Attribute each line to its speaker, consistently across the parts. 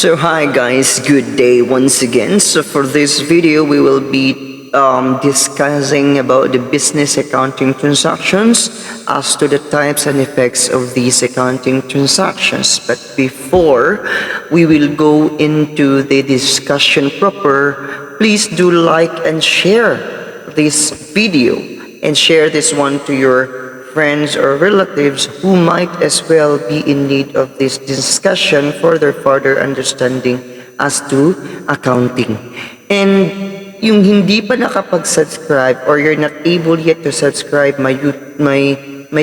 Speaker 1: So hi guys, good day once again. So for this video we will be discussing about the business accounting transactions as to the types and effects of these accounting transactions. But before we will go into the discussion proper, please do like and share this video and share this one to your friends or relatives who might as well be in need of this discussion for their further understanding as to accounting. And yung hindi pa nakapag-subscribe or you're not able yet to subscribe my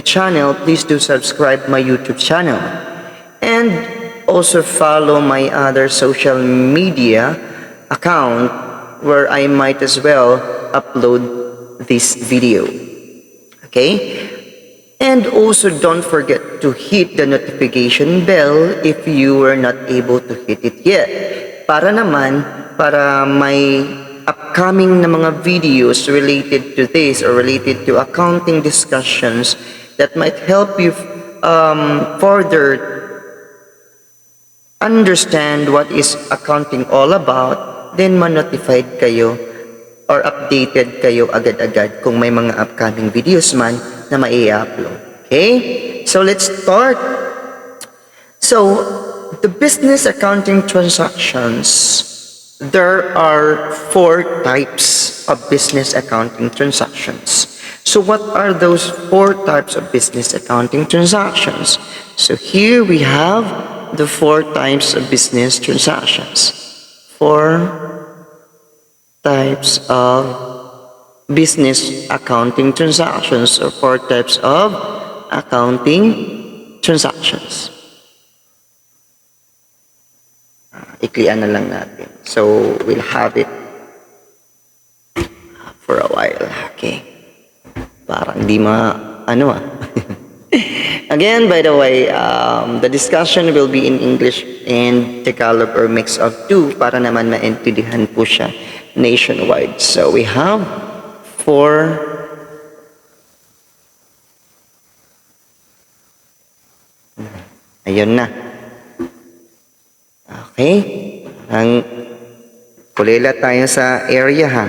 Speaker 1: channel, please do subscribe my YouTube channel. And also follow my other social media account where I might as well upload this video. Okay? And also don't forget to hit the notification bell if you were not able to hit it yet. Para may upcoming na mga videos related to this or related to accounting discussions that might help you further understand what is accounting all about, then ma-notified kayo or updated kayo agad-agad kung may mga upcoming videos man na mai-upload. Okay? So let's start. So, the business accounting transactions, there are 4 types of business accounting transactions. So what are those 4 types of business accounting transactions? So here we have the 4 types of business transactions. 4 types of business accounting transactions or 4 types of accounting transactions. Iklian na lang natin. So, we'll have it for a while. Okay. Parang di Again, by the way, the discussion will be in English and Tagalog or mix of 2 para naman maintindihan po siya nationwide. So, we have 4 ayun na. Okay. Ang kulela tayo sa area ha.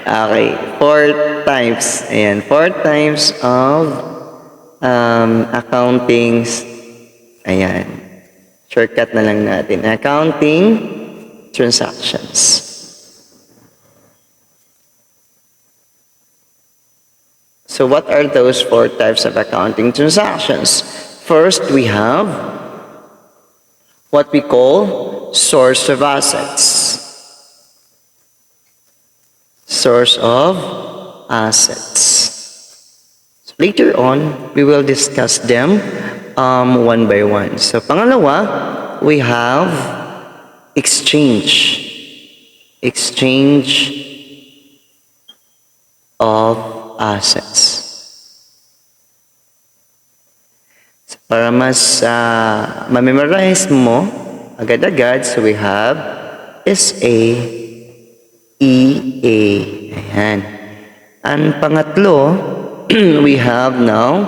Speaker 1: Okay. 4 types. Ayan. 4 types of accounting. Ayan. Shortcut na lang natin. Accounting transactions. So what are those 4 types of accounting transactions? First, we have what we call source of assets. Source of assets. So later on, we will discuss them one by one. So pangalawa, we have exchange. Exchange of assets. So, para mas ma-memorize mo agad-agad, so we have SAEA. Ayan. Ang pangatlo, we have now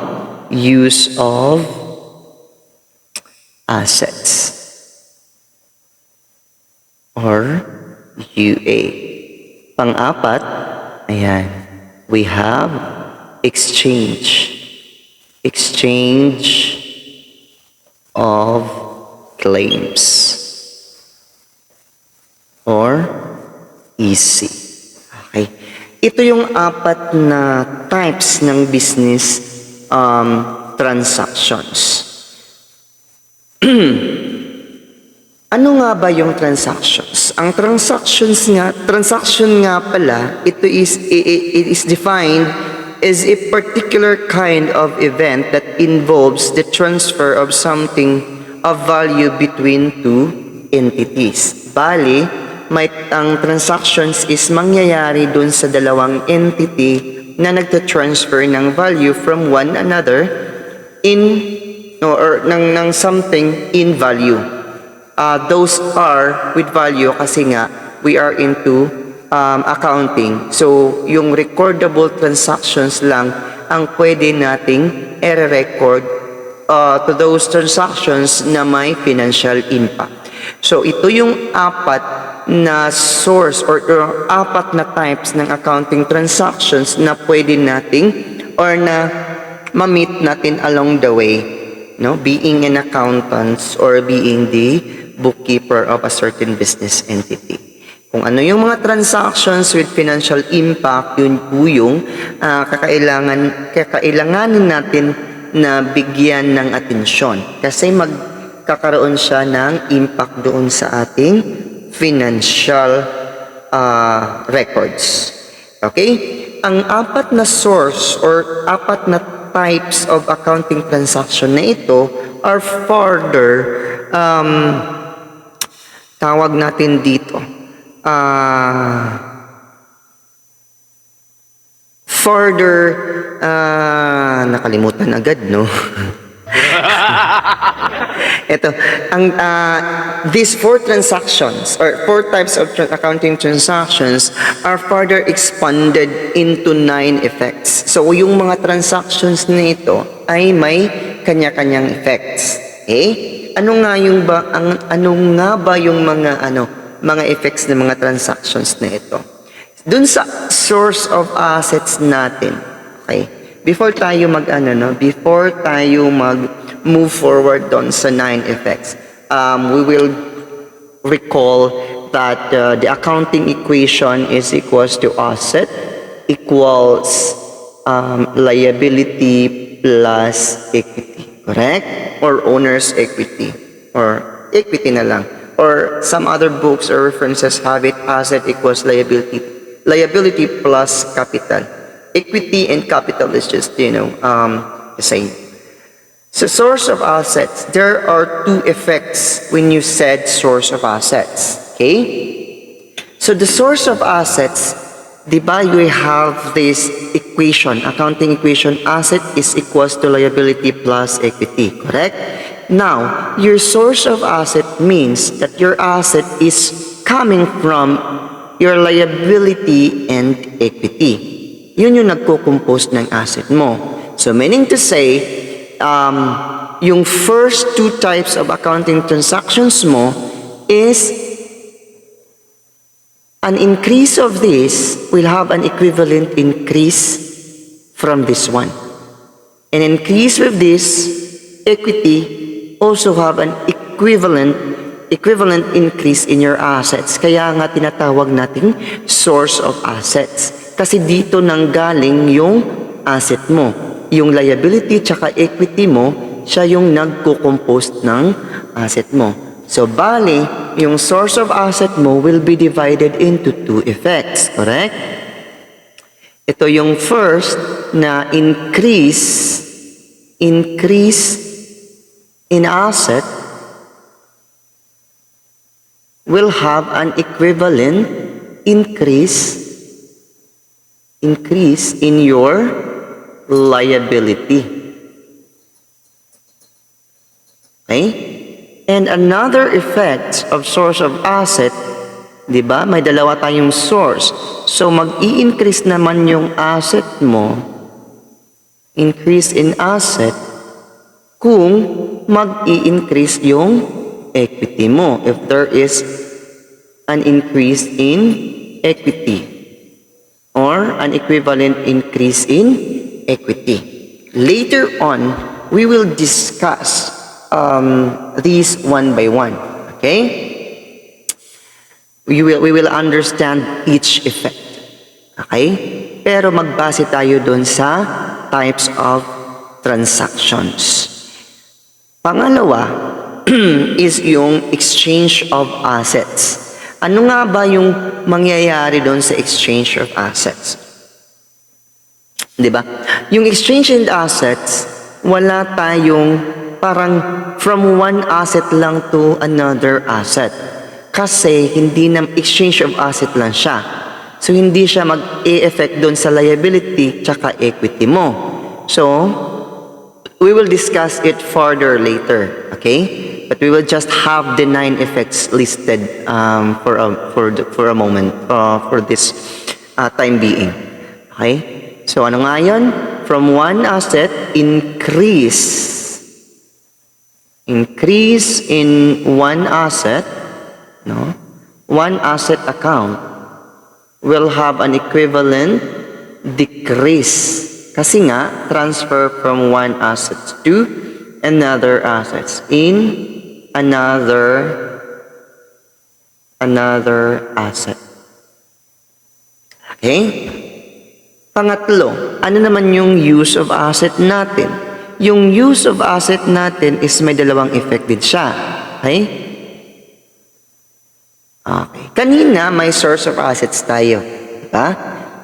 Speaker 1: use of assets or UA. Pang-apat, ayan. We have exchange of claims or EC. Okay. Ito yung 4 na types ng business transactions. Ano nga ba yung transactions? Ang transaction nga pala, it is defined as a particular kind of event that involves the transfer of something of value between 2 entities. Bali, ang transactions is mangyayari dun sa dalawang entity na nagta-transfer ng value from one another ng something in value. Those are with value kasi nga we are into accounting. So, yung recordable transactions lang ang pwede nating i-record to those transactions na may financial impact. So ito yung apat na source or apat na types ng accounting transactions na pwede nating or na ma-meet natin along the way, no? Being an accountant or being the bookkeeper of a certain business entity. Kung ano yung mga transactions with financial impact, yun po yung kakailanganin natin na bigyan ng atensyon. Kasi magkakaroon siya ng impact doon sa ating financial records. Okay? Ang apat na source or apat na types of accounting transaction na ito are further, tawag natin dito, nakalimutan agad, no? Ito, these four transactions or four types of accounting transactions are further expanded into 9 effects. So, yung mga transactions na ito ay may kanya-kanyang effects. Okay? Ano nga ba yung mga effects ng mga transactions na ito? Dun sa source of assets natin, okay? Before tayo move forward doon sa 9 effects, we will recall that the accounting equation is equals to asset equals liability plus equity, correct? Or owner's equity, or equity na lang. Or some other books or references have it asset equals liability plus capital. Equity and capital is just, the same. So source of assets, there are 2 effects when you said source of assets. Okay? So the source of assets, diba, you have this equation, accounting equation, asset is equals to liability plus equity, correct? Now, your source of asset means that your asset is coming from your liability and equity. Yun yung nagko-compose ng asset mo. So, meaning to say, yung first 2 types of accounting transactions mo is an increase of this will have an equivalent increase from this one. An increase with this equity also have an equivalent increase in your assets. Kaya nga tinatawag nating source of assets. Kasi dito nanggaling yung asset mo. Yung liability tsaka equity mo, siya yung nagko-compose ng asset mo. So, bali, yung source of asset mo will be divided into 2 effects, correct? Ito yung first na increase in asset will have an equivalent increase in your liability. Okay? And another effect of source of asset, di ba? May dalawa tayong source. So, mag-i-increase naman yung asset mo, increase in asset, kung mag-i-increase yung equity mo. If there is an increase in equity or an equivalent increase in equity. Later on, we will discuss these one by one. Okay? We will understand each effect. Okay? Pero magbase tayo dun sa types of transactions. Pangalawa is yung exchange of assets. Ano nga ba yung mangyayari doon sa exchange of assets? Diba? Yung exchange in assets, wala tayong parang from one asset lang to another asset. Kasi hindi na exchange of asset lang siya. So, hindi siya mag-e-effect doon sa liability tsaka equity mo. So, we will discuss it further later. Okay? But we will just have the 9 effects listed for a moment, for this time being. Okay? So, ano nga yun? From one asset, increase increase in one asset, no? One asset account will have an equivalent decrease. Kasi nga, transfer from one asset to another assets in another asset. Okay? Pangatlo, ano naman yung use of asset natin? Yung use of asset natin is may dalawang effect din siya. Okay? Okay. Kanina, may source of assets tayo. Diba?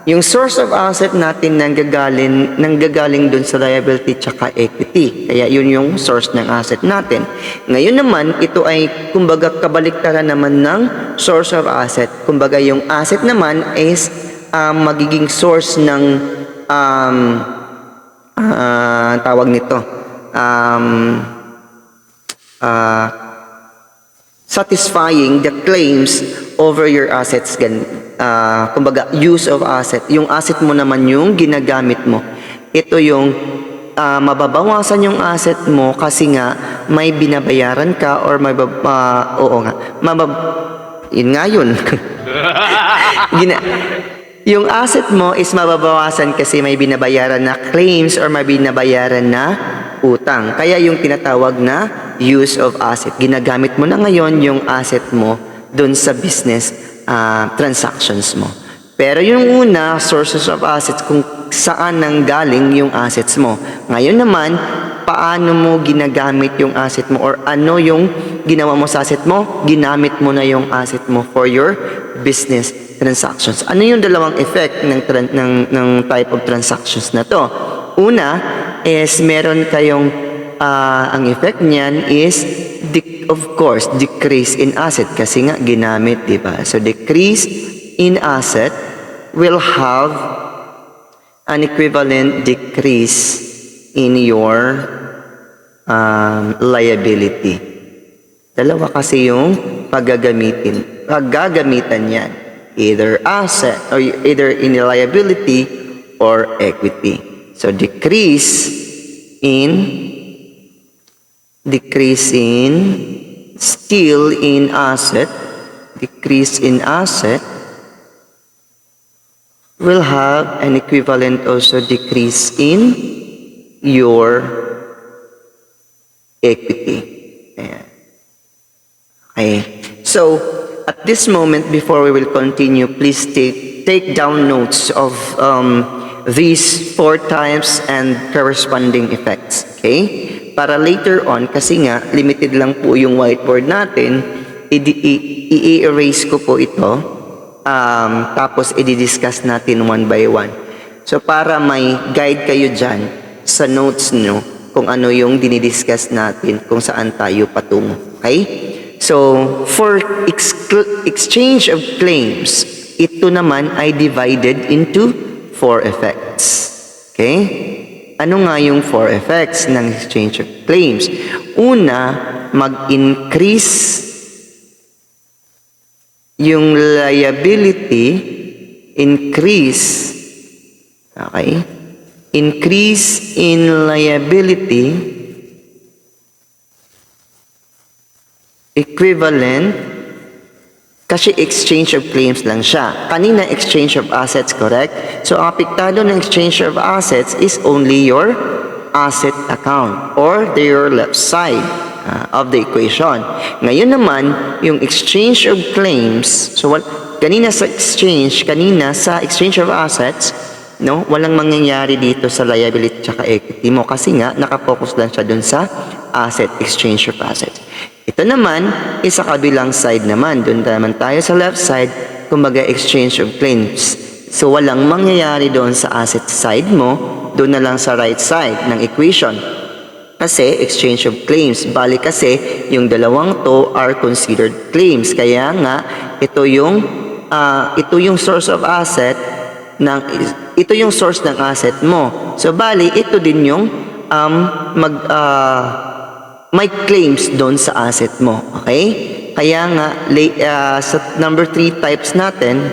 Speaker 1: Yung source of asset natin nanggagaling dun sa liability tsaka equity. Kaya yun yung source ng asset natin. Ngayon naman, ito ay kumbaga kabaliktaran naman ng source of asset. Kumbaga yung asset naman is magiging source ng tawag nito satisfying the claims over your assets. Kumbaga use of asset, yung asset mo naman yung ginagamit mo. Ito yung mababawasan yung asset mo kasi nga may binabayaran ka or may yun nga yun. Yung asset mo is mababawasan kasi may binabayaran na claims or may binabayaran na utang. Kaya yung tinatawag na use of asset. Ginagamit mo na ngayon yung asset mo dun sa business transactions mo. Pero yung una, sources of assets, kung saan nanggaling yung assets mo. Ngayon naman, paano mo ginagamit yung asset mo or ano yung ginawa mo sa asset mo? Ginamit mo na yung asset mo for your business transactions. Ano yung dalawang effect ng type of transactions na to? Una is meron kayong ang effect niyan is of course decrease in asset kasi nga ginamit, di ba? So decrease in asset will have an equivalent decrease in your liability. Dalawa kasi yung paggagamitan yan. Either asset or either in liability or equity. So decrease in still in asset, decrease in asset will have an equivalent also decrease in your equity. Ayan. Okay. So at this moment, before we will continue, please take down notes of these 4 types and corresponding effects. Okay? Para later on, kasi nga, limited lang po yung whiteboard natin, i-erase ko po ito, tapos i-discuss natin one by one. So, para may guide kayo dyan sa notes nyo kung ano yung dinidiscuss natin, kung saan tayo patungo. Okay? So, for exchange of claims, ito naman ay divided into 4 effects. Okay? Ano nga yung 4 effects ng exchange of claims? Una, mag-increase yung liability, increase in liability equivalent, kasi exchange of claims lang siya. Kanina, exchange of assets, correct? So, ang apektado ng exchange of assets is only your asset account or your left side of the equation. Ngayon naman, yung exchange of claims, so kanina sa exchange of assets, no, walang mangyayari dito sa liability at equity mo kasi nga, nakapokus lang siya dun sa asset, exchange of assets. Ito naman, sa kabilang side naman. Doon naman tayo sa left side, kumbaga exchange of claims. So, walang mangyayari doon sa asset side mo, doon na lang sa right side ng equation. Kasi, exchange of claims. Bali kasi, yung dalawang to are considered claims. Kaya nga, ito yung source of asset, ito yung source ng asset mo. So, bali, ito din yung may claims doon sa asset mo. Okay? Kaya nga, sa number 3 types natin,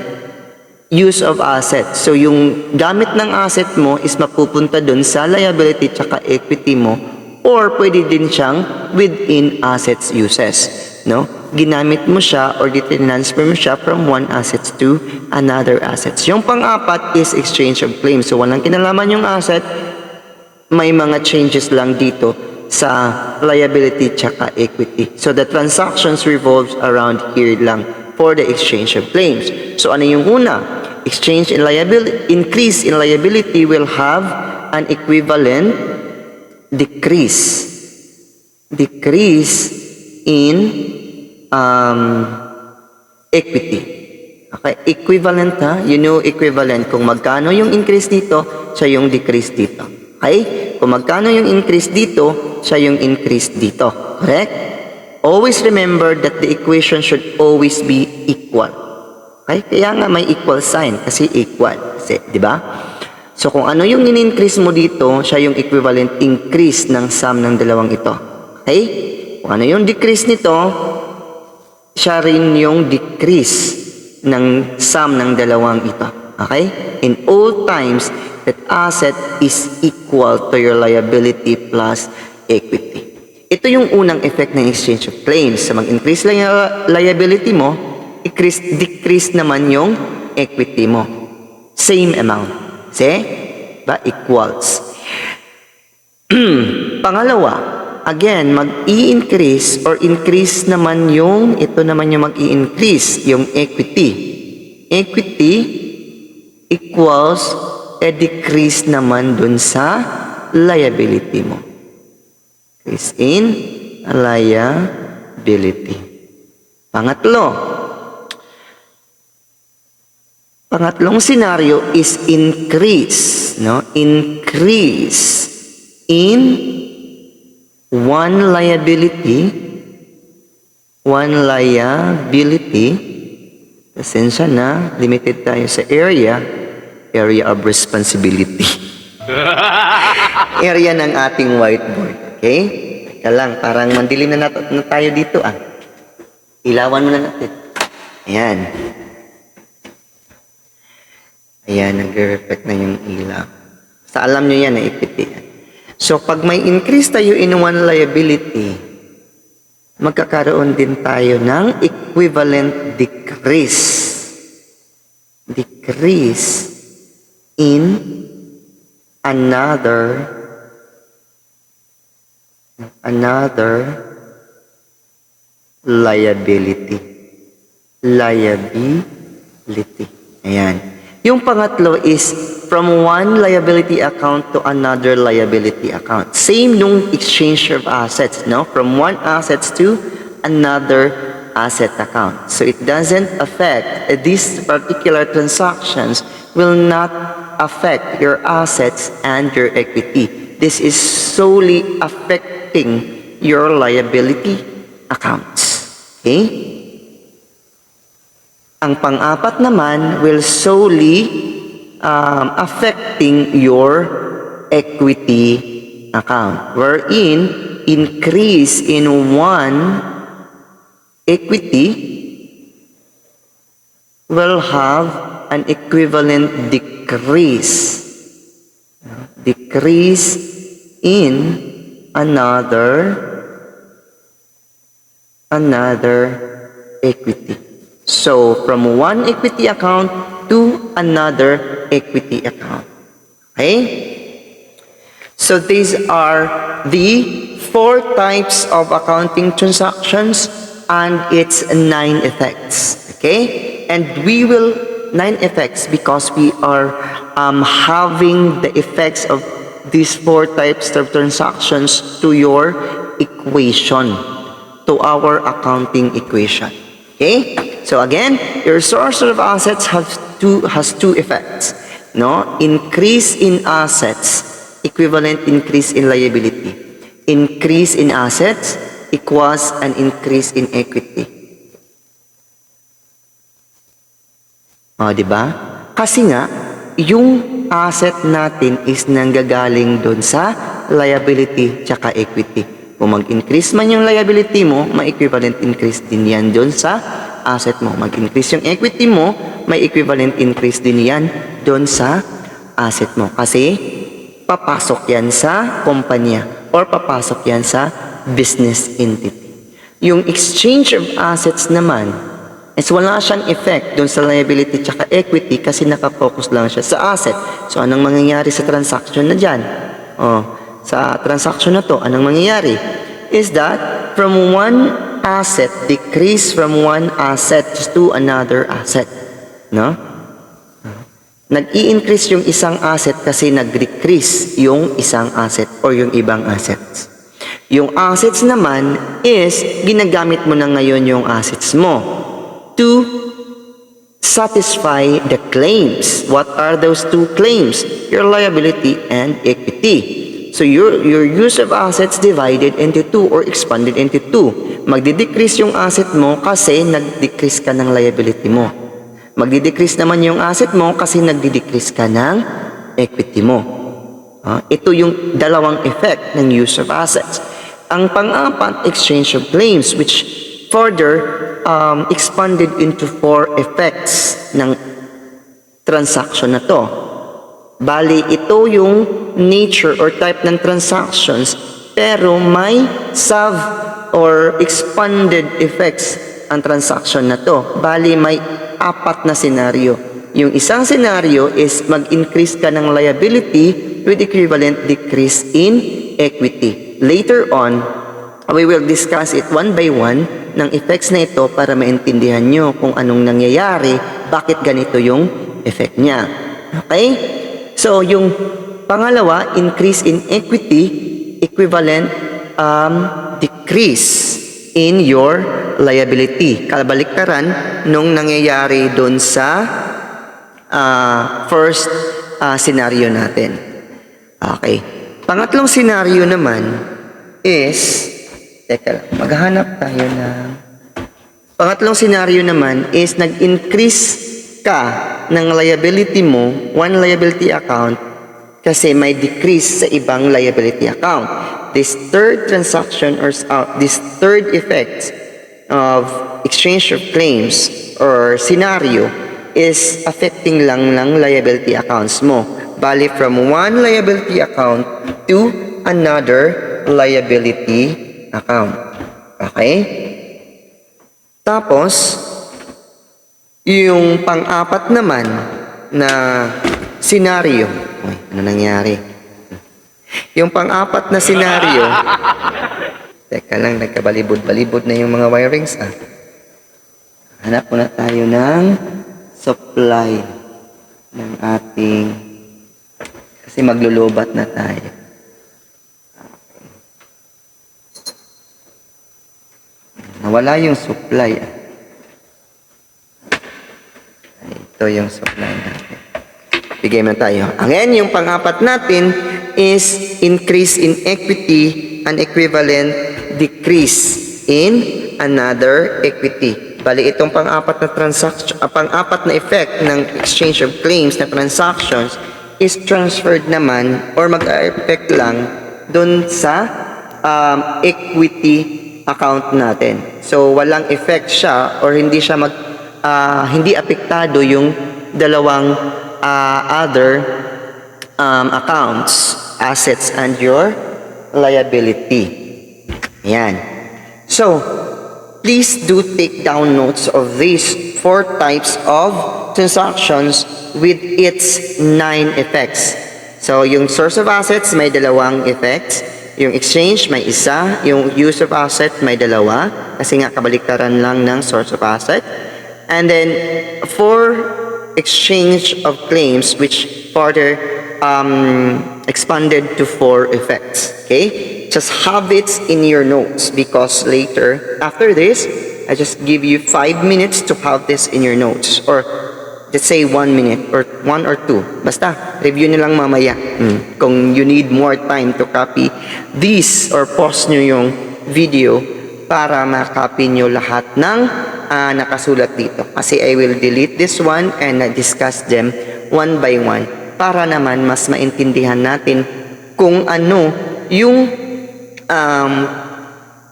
Speaker 1: use of asset. So, yung gamit ng asset mo is mapupunta doon sa liability tsaka equity mo Or pwede din siyang within assets uses, no? Ginamit mo siya or transfer mo siya from one assets to another assets. Yung pang-apat is exchange of claims. So walang kinalaman yung asset, may mga changes lang dito sa liability tsaka equity. So the transactions revolves around here lang for the exchange of claims. So ano yung una? Exchange in liability, increase in liability will have an equivalent decrease in equity. Okay, equivalent ha? You know equivalent. Kung magkano yung increase dito, siya yung decrease dito. Okay? Kung magkano yung increase dito, siya yung increase dito. Correct? Always remember that the equation should always be equal. Okay? Kaya nga may equal sign kasi equal. Kasi, di ba? So kung ano yung in-increase mo dito, siya yung equivalent increase ng sum ng dalawang ito. Okay? Kung ano yung decrease nito, siya rin yung decrease ng sum ng dalawang ito. Okay? In all times, that asset is equal to your liability plus equity. Ito yung unang effect ng exchange of claims. Sa mag-increase lang yung liability mo, decrease naman yung equity mo. Same amount. See? Ba? Equals. Pangalawa, again, mag-i-increase or increase naman yung, ito naman yung mag-i-increase, yung equity. Equity equals a decrease naman dun sa liability mo. Increase in liability. Pangatlong scenario is increase, no? Increase in one liability, pasensya na, limited tayo sa area of responsibility. Area ng ating whiteboard, okay? Teka lang, parang mandilim na tayo dito ah. Ilawan muna natin. Ayan. Ayan, nagre-reflect na yung ilaw. Sa alam nyo yan na equity. So, pag may increase tayo in one liability, magkakaroon din tayo ng equivalent decrease. Decrease in another liability. Ayan. Yung pangatlo is from one liability account to another liability account. Same nung exchange of assets, no? From one assets to another asset account. So it doesn't affect, these particular transactions will not affect your assets and your equity. This is solely affecting your liability accounts. Okay? Ang pang-apat naman will solely affecting your equity account, wherein increase in one equity will have an equivalent decrease in another equity. So, from one equity account to another equity account. Okay? So, these are the 4 types of accounting transactions and its 9 effects. Okay? And we will 9 effects because we are having the effects of these 4 types of transactions to your equation, to our accounting equation. Okay? So again, your source of assets has two effects. No? Increase in assets, equivalent increase in liability. Increase in assets equals an increase in equity. O, diba? Kasi nga, yung asset natin is nanggagaling doon sa liability tsaka equity. Kung mag-increase man yung liability mo, may equivalent increase din yan doon sa asset mo. Mag-increase yung equity mo, may equivalent increase din yan doon sa asset mo. Kasi papasok yan sa kumpanya. or papasok yan sa business entity. Yung exchange of assets naman is wala siyang effect dun sa liability tsaka equity kasi nakafocus lang siya sa asset. So, anong mangyayari sa transaction na dyan? Sa transaction na to, anong mangyayari? Is that from one asset, decrease from one asset to another asset. No? Nag-i-increase yung isang asset kasi nag-decrease yung isang asset or yung ibang assets. Yung assets naman is ginagamit mo na ngayon yung assets mo to satisfy the claims. What are those two claims? Your liability and equity. So your use of assets divided into two or expanded into two. Magdi-decrease yung asset mo kasi nag-decrease ka ng liability mo. Magdi-decrease naman yung asset mo kasi nagdi-decrease ka ng equity mo. Ito yung dalawang effect ng use of assets. Ang pang-apat, exchange of claims, which further expanded into 4 effects ng transaction na to. Bali, ito yung nature or type ng transactions pero may sub or expanded effects ang transaction na to. Bali, may 4 na senaryo. Yung isang senaryo is mag-increase ka ng liability with equivalent decrease in equity. Later on, we will discuss it one by one ng effects na ito para maintindihan nyo kung anong nangyayari, bakit ganito yung effect niya. Okay? So, yung pangalawa, increase in equity, equivalent decrease in your liability. Kabaliktaran nung nangyayari doon sa first scenario natin. Okay. Pangatlong scenario naman is, teka lang, maghanap tayo ng, pangatlong scenario naman is nag-increase ka ng liability mo, one liability account, kasi may decrease sa ibang liability account. This third transaction or this third effect of exchange of claims or scenario is affecting lang ng liability accounts mo. Bali from one liability account to another liability account. Okay? Tapos, yung pang-apat naman na scenario, ano nangyari? Yung pang-apat na senaryo, teka lang, nagkabalibod-balibod na yung mga wirings. Hanap muna tayo ng supply ng ating, kasi maglulubat na tayo. Nawala yung supply. Ito yung supply natin. Bigay mo tayo. Ngayon, yung pang-apat natin is increase in equity and equivalent decrease in another equity. Bali, itong pang-apat na transaction, pang-apat na effect ng exchange of claims na transactions is transferred naman or mag-effect lang dun sa equity account natin. So, walang effect siya or hindi siya hindi apektado yung dalawang other accounts, assets, and your liability. Yan. So, please do take down notes of these 4 types of transactions with its 9 effects. So, yung source of assets may 2 effects. Yung exchange may 1. Yung use of asset may 2. Kasi nga kabaliktaran lang ng source of asset. And then, for exchange of claims which further expanded to 4 effects. Okay? Just have it in your notes because later, after this, I just give you 5 minutes to have this in your notes. Or let's say 1 minute or 1 or 2. Basta, review nyo lang mamaya. Kung you need more time to copy this or pause nyo yung video para makopy nyo lahat ng nakasulat dito. Kasi I will delete this one and discuss them one by one para naman mas maintindihan natin kung ano yung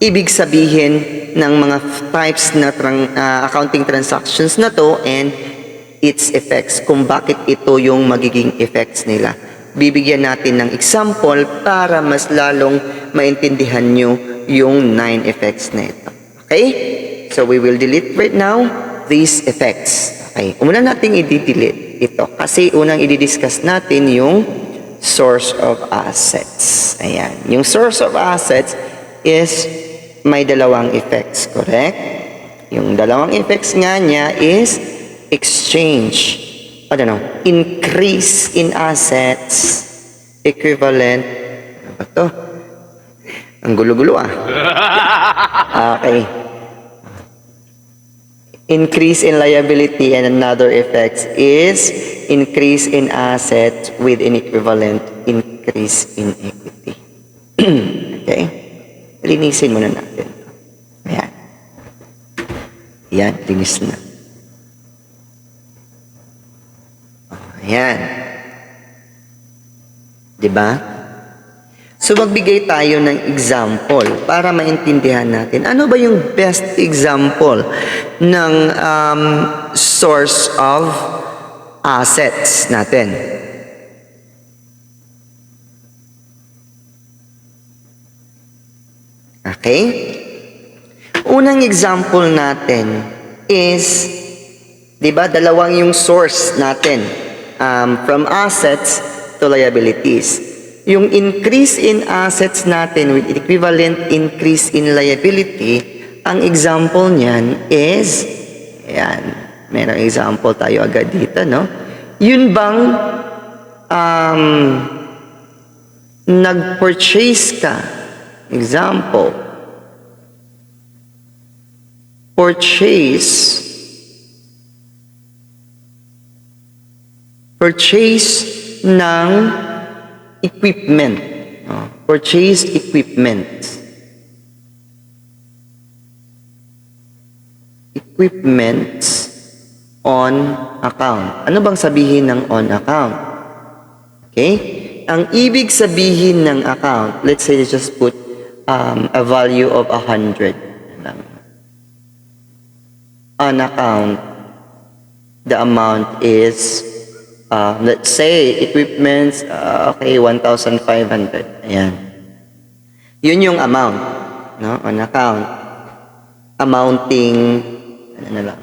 Speaker 1: ibig sabihin ng mga types na accounting transactions na to and its effects, kung bakit ito yung magiging effects nila. bibigyan natin ng example para mas lalong maintindihan nyo yung 9 effects na ito. Okay? So we will delete right now these effects. Okay? Una nating i-delete ito kasi unang i-discuss natin yung source of assets. Ayan. Yung source of assets is may dalawang effects, correct? Yung dalawang effects nga niya is exchange. Increase in assets equivalent. Ano ba to? Ang gulo-gulo Okay. Increase in liability, and another effect is increase in assets with an equivalent increase in equity. Okay? Linisin muna natin. Ayan. Ayan, linis na. Ayan. Diba? So, magbigay tayo ng example para maintindihan natin. Ano ba yung best example ng source of assets natin? Okay? Unang example natin is, di ba, dalawang yung source natin from assets to liabilities. Yung increase in assets natin with equivalent increase in liability, ang example niyan is, ayan, merong example tayo agad dito, no? Yun bang nag-purchase ka? Example, purchase ng equipment. Purchase equipment. Equipment on account. Ano bang sabihin ng on account? Okay? Ang ibig sabihin ng account, let's say let's just put a value of 100. On account, the amount is let's say, equipments, okay, 1,500. Ayan. Yun yung amount, no? On account. Amounting, ano na lang.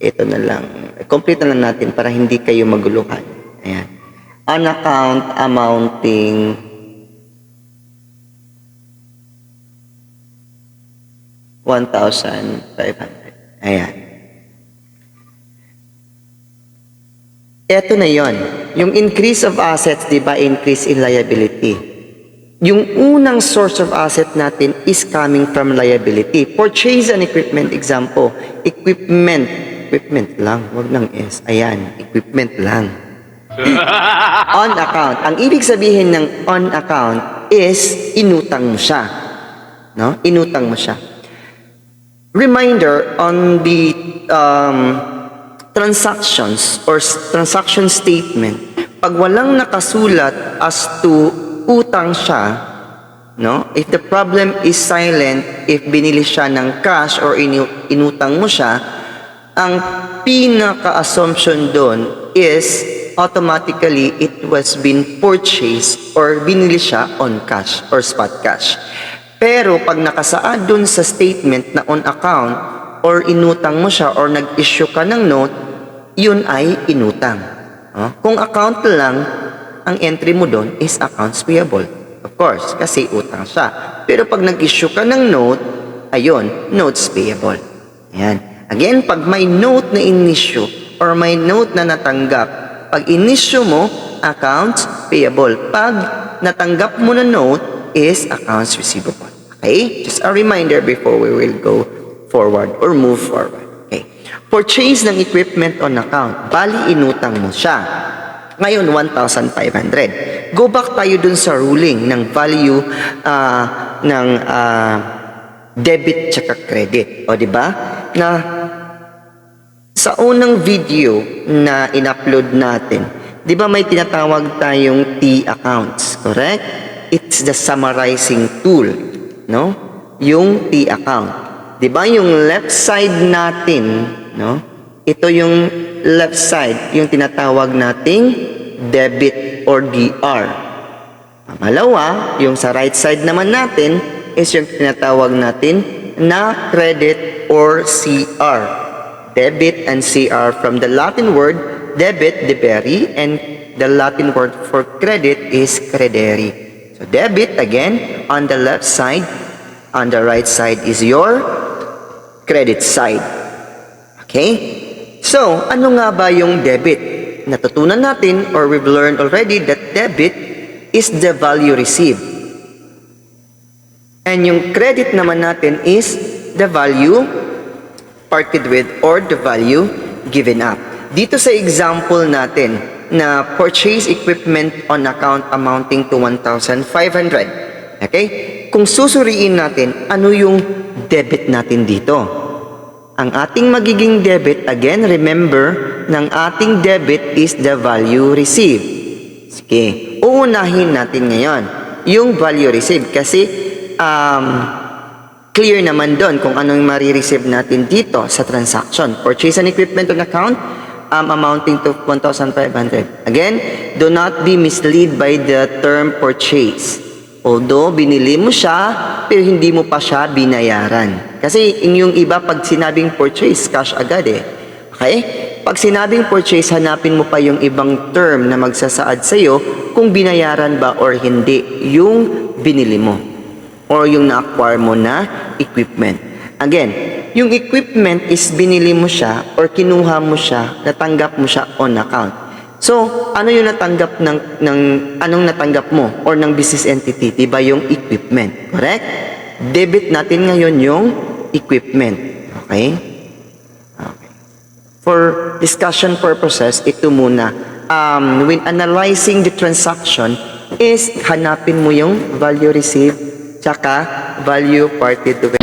Speaker 1: Ito na lang. Complete na lang natin para hindi kayo maguluhan. Ayan. On account, amounting 1,500. Ayan. Ito na yon, yung increase of assets, di ba, increase in liability. Yung unang source of asset natin is coming from liability. Purchase an equipment, example, equipment lang, wag ng S. Ayan, equipment lang. On account. Ang ibig sabihin ng on account is inutang mo siya. No? Inutang mo siya. Reminder on the transactions or transaction statement, pag walang nakasulat as to utang siya, no? If the problem is silent, if binili siya ng cash or inutang mo siya, ang pinaka-assumption doon is automatically it was been purchased or binili siya on cash or spot cash. Pero pag nakasaad doon sa statement na on account, or inutang mo siya or nag-issue ka ng note, yun ay inutang. Kung account lang, ang entry mo doon is accounts payable. Of course, kasi utang siya. Pero pag nag-issue ka ng note, ayun, notes payable. Ayan. Again, pag may note na in-issue or may note na natanggap, pag in-issue mo, accounts payable. Pag natanggap mo na note, is accounts receivable. Okay? Just a reminder before we will go forward or move forward. Okay. Purchase ng equipment on account. Bali, inutang mo siya. Ngayon, 1,500. Go back tayo dun sa ruling ng value ng debit tsaka credit. O, di ba? Na sa unang video na in-upload natin, di ba may tinatawag tayong T accounts, correct? It's the summarizing tool, no? Yung T account. Diba yung left side natin, no? Ito yung left side, yung tinatawag nating debit or DR. Pangalawa, yung sa right side naman natin is yung tinatawag natin na credit or CR. Debit and CR from the Latin word debit, deberi, and the Latin word for credit is crederi. So debit again on the left side, on the right side is your credit side. Okay? So, ano nga ba yung debit? Natutunan natin or we've learned already that debit is the value received. And yung credit naman natin is the value parted with or the value given up. Dito sa example natin na purchase equipment on account amounting to 1,500. Okay? Kung susuriin natin, ano yung debit natin dito? Ang ating magiging debit, again, remember, ng ating debit is the value received. Sige, uunahin natin ngayon yung value received kasi clear naman doon kung anong marireceive natin dito sa transaction. Purchase an equipment on account amounting to 1,500. Again, do not be misled by the term purchase. Although, binili mo siya, pero hindi mo pa siya binayaran. Kasi yung iba, pag sinabing purchase, cash agad eh. Okay? Pag sinabing purchase, hanapin mo pa yung ibang term na magsasaad sa'yo kung binayaran ba or hindi yung binili mo or yung na-acquire mo na equipment. Again, yung equipment is binili mo siya or kinuha mo siya, natanggap mo siya on account. So, ano yung natanggap anong natanggap mo or ng business entity? Diba yung equipment? Correct? Debit natin ngayon yung equipment. Okay? Okay. For discussion purposes, ito muna. When analyzing the transaction is hanapin mo yung value received tsaka value parted with.